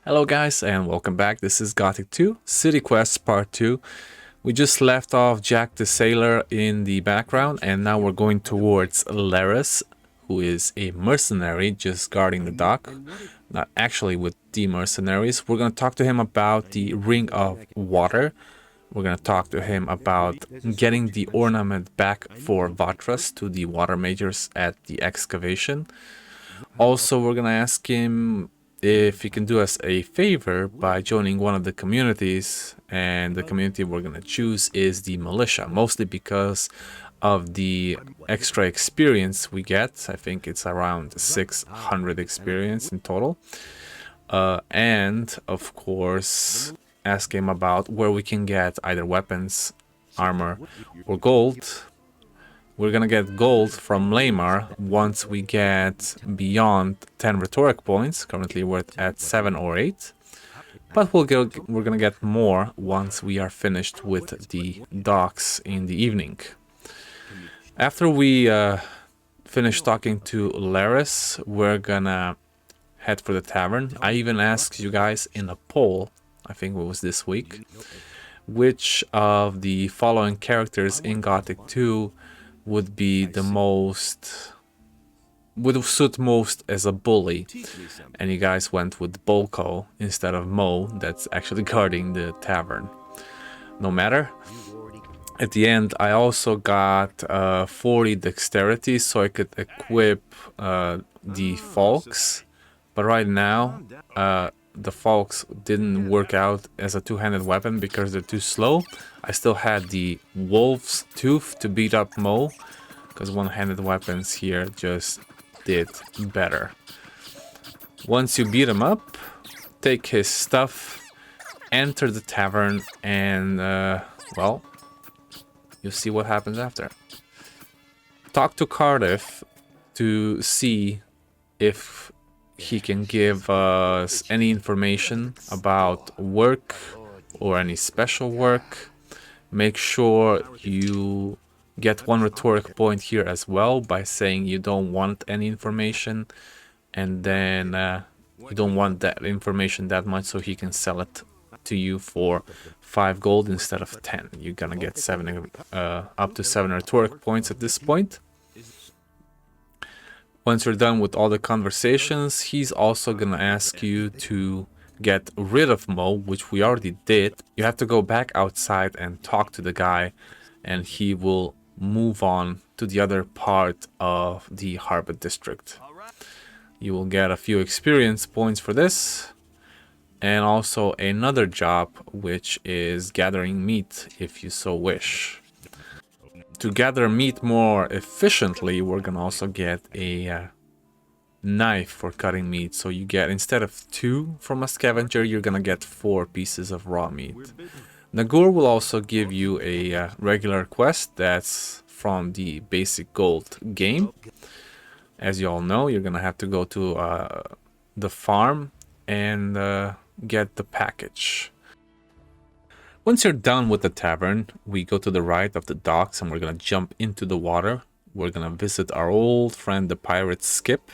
Hello guys and welcome back. This is Gothic 2, City Quest Part 2. We just left off Jack the Sailor in the background and now we're going towards Laris, who is a mercenary just guarding the dock. Not actually with the mercenaries. We're going to talk to him about the Ring of Water. We're going to talk to him about getting the ornament back for Vatras to the water majors at the excavation. Also, we're going to ask him if he can do us a favor by joining one of the communities, and the community we're going to choose is the militia, mostly because of the extra experience we get. I think it's around 600 experience in total. And of course ask him about where we can get either weapons, armor, or gold. We're gonna get gold from Lamar once we get beyond 10 rhetoric points. Currently we're at 7 or 8. But we're gonna get more once we are finished with the docks in the evening. After we finish talking to Laris, we're gonna head for the tavern. I even asked you guys in a poll, I think it was this week, which of the following characters in Gothic 2 would be the most, would suit most as a bully, and you guys went with Bolko instead of Mo, that's actually guarding the tavern. No matter. At the end, I also got 40 dexterity so I could equip the Falks, but right now the Falks didn't work out as a two-handed weapon because they're too slow. I still had the Wolf's Tooth to beat up Mo, because one-handed weapons here just did better. Once you beat him up, take his stuff, enter the tavern, and well, you'll see what happens after. Talk to Cardiff to see if he can give us any information about work or any special work. Make sure you get 1 rhetoric point here as well by saying you don't want any information, and then you don't want that information that much, so he can sell it to you for 5 gold instead of 10. You're gonna get 7 up to 7 rhetoric points at this point. Once you're done with all the conversations, he's also gonna ask you to get rid of Mo, which we already did. You have to go back outside and talk to the guy, and he will move on to the other part of the Harbor District. You will get a few experience points for this, and also another job, which is gathering meat if you so wish. To gather meat more efficiently, we're gonna also get a knife for cutting meat. So you get, instead of 2 from a scavenger, you're gonna get 4 pieces of raw meat. Nagur will also give you a regular quest that's from the basic gold game. As you all know, you're gonna have to go to the farm and get the package. Once you're done with the tavern, we go to the right of the docks and we're gonna jump into the water. We're gonna visit our old friend the pirate Skip,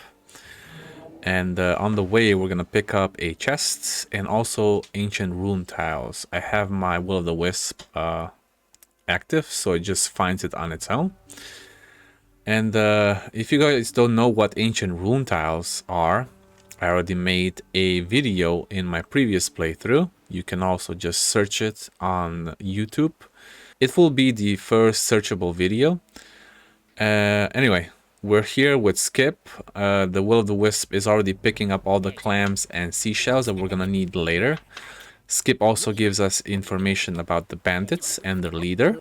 and on the way we're gonna pick up a chest and also ancient rune tiles. I have my Will-o'-the-Wisp active, so it just finds it on its own. And if you guys don't know what ancient rune tiles are, I already made a video in my previous playthrough. You can also just search it on YouTube. It will be the first searchable video. Anyway, we're here with Skip. The Will-o'-the-Wisp is already picking up all the clams and seashells that we're gonna need later. Skip also gives us information about the bandits and their leader.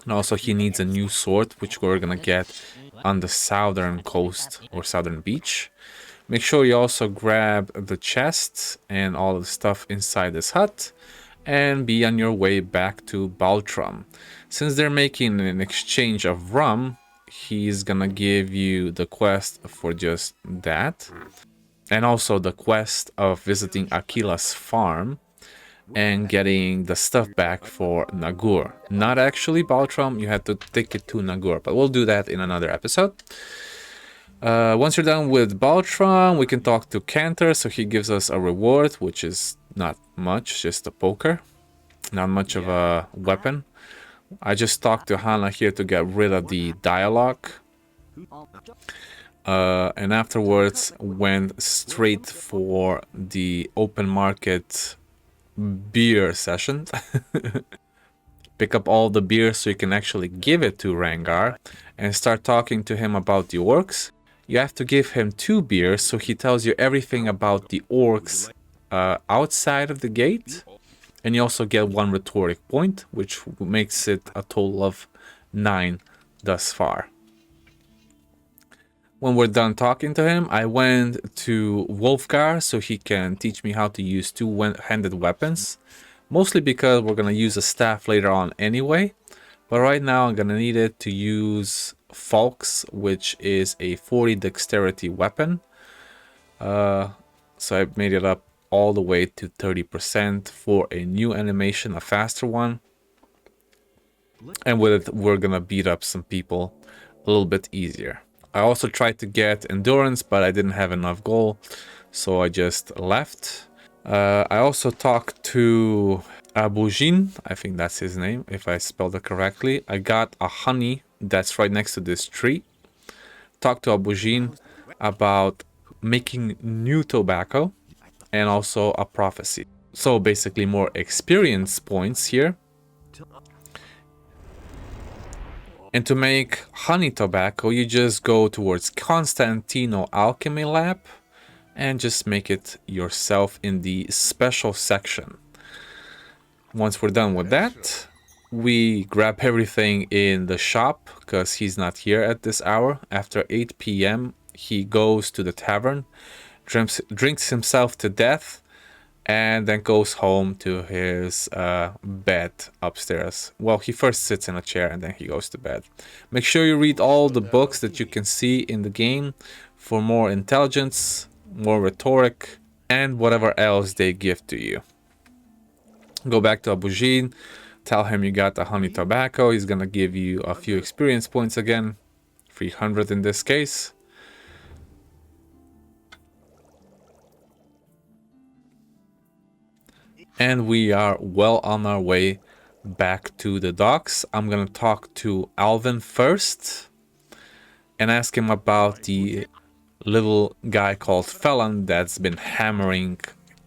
And also he needs a new sword, which we're gonna get on the southern coast or southern beach. Make sure you also grab the chest and all the stuff inside this hut and be on your way back to Baltrum. Since they're making an exchange of rum, he's gonna give you the quest for just that. And also the quest of visiting Aquila's farm and getting the stuff back for Nagur. Not actually Baltrum, you have to take it to Nagur, but we'll do that in another episode. Once you're done with Baltron, we can talk to Cantor, so he gives us a reward, which is not much, just a poker. Not much of a weapon. I just talked to Hana here to get rid of the dialogue. And afterwards went straight for the open market beer session. Pick up all the beer so you can actually give it to Rangar and start talking to him about the orcs. You have to give him 2 beers so he tells you everything about the orcs outside of the gate. And you also get 1 rhetoric point, which makes it a total of 9 thus far. When we're done talking to him, I went to Wolfgar so he can teach me how to use 2-handed weapons. Mostly because we're going to use a staff later on anyway. But right now I'm going to need it to use Falx, which is a 40 dexterity weapon. So I made it up all the way to 30% for a new animation, a faster one. And with it, we're going to beat up some people a little bit easier. I also tried to get endurance, but I didn't have enough gold, so I just left. I also talked to Abujin, I think that's his name, if I spelled it correctly. I got a honey that's right next to this tree. Talked to Abujin about making new tobacco and also a prophecy. So basically more experience points here. And to make honey tobacco, you just go towards Constantino Alchemy Lab and just make it yourself in the special section. Once we're done with that, we grab everything in the shop because he's not here at this hour. After 8 p.m., he goes to the tavern, drinks himself to death, and then goes home to his bed upstairs. Well, he first sits in a chair and then he goes to bed. Make sure you read all the books that you can see in the game for more intelligence, more rhetoric, and whatever else they give to you. Go back to Abujin, tell him you got the honey tobacco. He's gonna give you a few experience points again, 300 in this case. And we are well on our way back to the docks. I'm gonna talk to Alvin first and ask him about the little guy called Fellan that's been hammering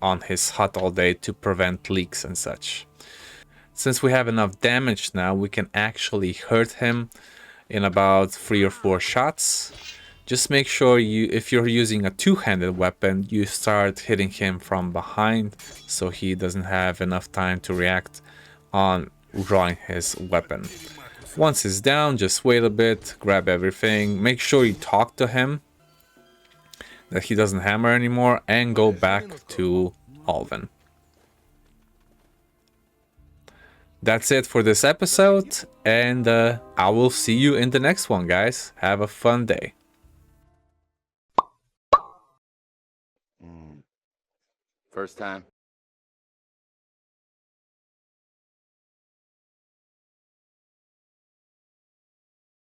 on his hut all day to prevent leaks and such. Since we have enough damage now, we can actually hurt him in about 3 or 4 shots. Just make sure if you're using a 2-handed weapon, you start hitting him from behind so he doesn't have enough time to react on drawing his weapon. Once he's down, just wait a bit, grab everything, make sure you talk to him that he doesn't hammer anymore, and go back to Alvin. That's it for this episode, and I will see you in the next one, guys. Have a fun day. First time.